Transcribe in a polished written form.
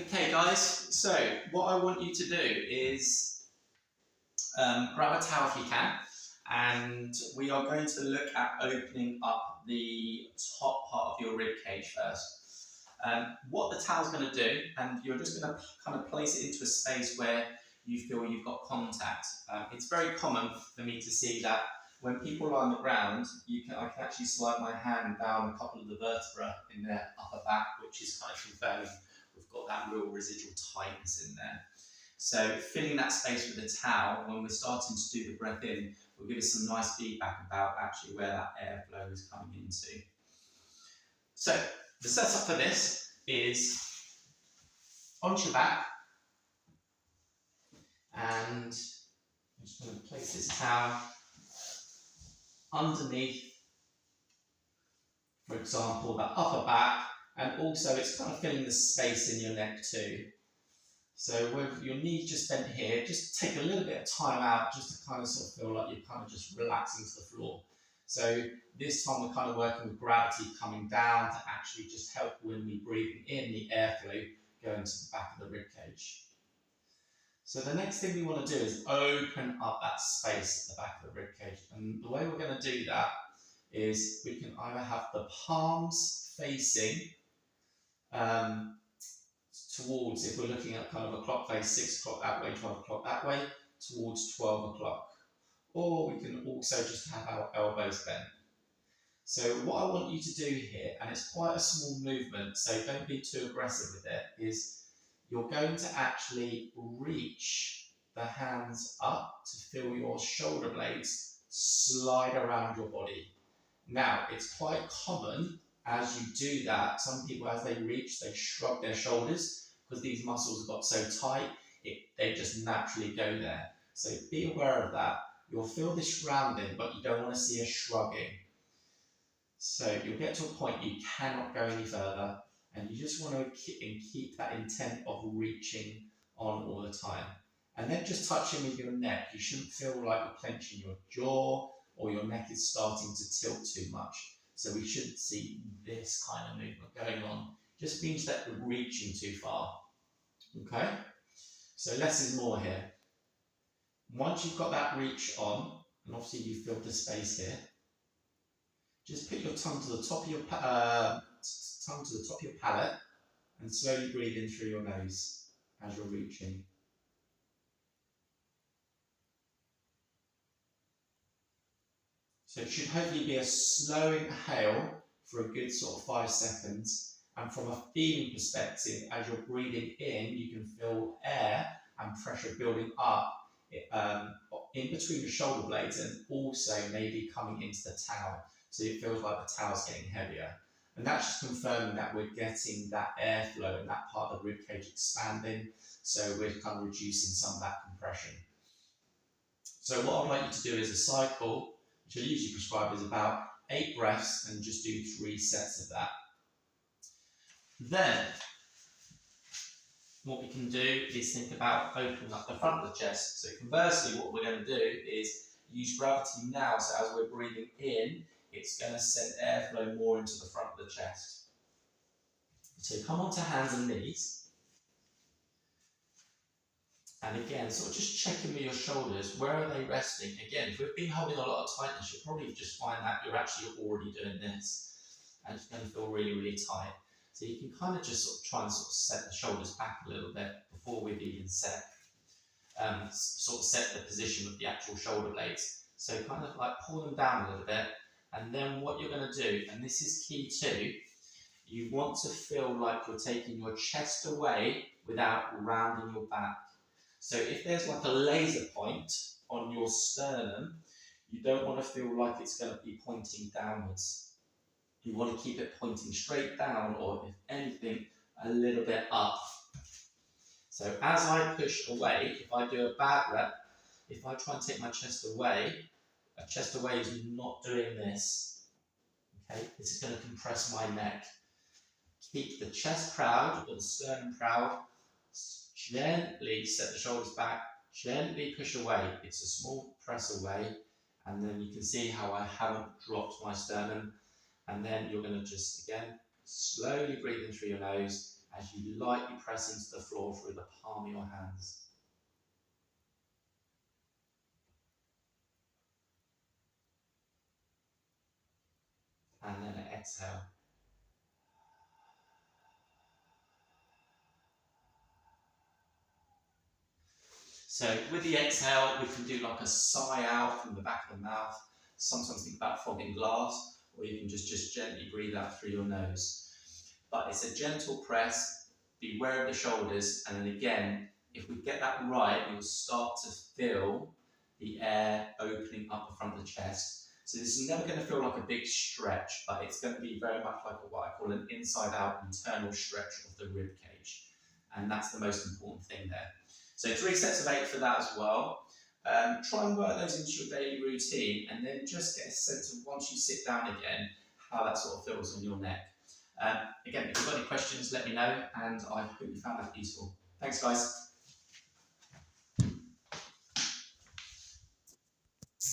Okay guys, so what I want you to do is grab a towel if you can, and we are going to look at opening up the top part of your rib cage first. What the towel's going to do, and you're just going to kind of place it into a space where you feel you've got contact. It's very common for me to see that when people are on the ground, I can actually slide my hand down a couple of the vertebrae in their upper back, which is kind of confirming we've got that real residual tightness in there. So filling that space with a towel, when we're starting to do the breath in, will give us some nice feedback about actually where that airflow is coming into. So the setup for this is onto your back, and I'm just going to place this towel underneath, for example, the upper back, and also it's kind of filling the space in your neck too. So with your knees just bent here, just take a little bit of time out just to kind of sort of feel like you're kind of just relaxing to the floor. So this time we're kind of working with gravity coming down to actually just help when we breathe in the airflow going to the back of the rib cage. So the next thing we want to do is open up that space at the back of the rib cage. And the way we're going to do that is we can either have the palms facing towards, if we're looking at kind of a clock face, 6 o'clock that way, 12 o'clock that way, towards 12 o'clock. Or we can also just have our elbows bent. So what I want you to do here, and it's quite a small movement, so don't be too aggressive with it, is you're going to actually reach the hands up to feel your shoulder blades slide around your body. Now, it's quite common as you do that, some people as they reach, they shrug their shoulders because these muscles have got so tight, they just naturally go there. So be aware of that. You'll feel this rounding, but you don't want to see a shrugging. So you'll get to a point you cannot go any further, and you just want to keep that intent of reaching on all the time. And then just touching with your neck. You shouldn't feel like you're clenching your jaw or your neck is starting to tilt too much. So we shouldn't see this kind of movement going on. Just means that we're reaching too far. Okay? So less is more here. Once you've got that reach on, and obviously you filled the space here, just put your tongue to the top of your palate and slowly breathe in through your nose as you're reaching. So it should hopefully be a slow inhale for a good sort of 5 seconds. And from a feeling perspective, as you're breathing in, you can feel air and pressure building up in between the shoulder blades and also maybe coming into the towel. So it feels like the towel's getting heavier. And that's just confirming that we're getting that airflow and that part of the ribcage expanding. So we're kind of reducing some of that compression. So what I'd like you to do is a cycle, which I usually prescribe is about 8 breaths, and just do 3 sets of that. Then, what we can do is think about opening up the front of the chest. So conversely, what we're going to do is use gravity now, so as we're breathing in, it's going to send airflow more into the front of the chest. So come onto hands and knees. And again, sort of just checking with your shoulders, where are they resting? Again, if we've been holding a lot of tightness, you'll probably just find that you're actually already doing this. And it's going to feel really, really tight. So you can kind of just sort of try and sort of set the shoulders back a little bit before we've even set the position of the actual shoulder blades. So kind of like pull them down a little bit. And then what you're going to do, and this is key too, you want to feel like you're taking your chest away without rounding your back. So if there's like a laser point on your sternum, you don't want to feel like it's going to be pointing downwards. You want to keep it pointing straight down, or if anything, a little bit up. So as I push away, if I do a bad rep, if I try and take my chest away, a chest away is not doing this. Okay, this is going to compress my neck. Keep the chest proud, or the sternum proud. Gently set the shoulders back, gently push away. It's a small press away, and then you can see how I haven't dropped my sternum. And then you're going to just, again, slowly breathe in through your nose, as you lightly press into the floor through the palm of your hands. And then exhale. So with the exhale, we can do like a sigh out from the back of the mouth. Sometimes think about fogging glass, or you can just gently breathe out through your nose. But it's a gentle press, beware of the shoulders, and then again, if we get that right, we'll start to feel the air opening up the front of the chest. So this is never going to feel like a big stretch, but it's going to be very much like what I call an inside-out internal stretch of the rib cage. And that's the most important thing there. So 3 sets of 8 for that as well. Try and work those into your daily routine, and then just get a sense of, once you sit down again, how that sort of feels on your neck. Again, if you've got any questions, let me know, and I hope you found that useful. Thanks, guys.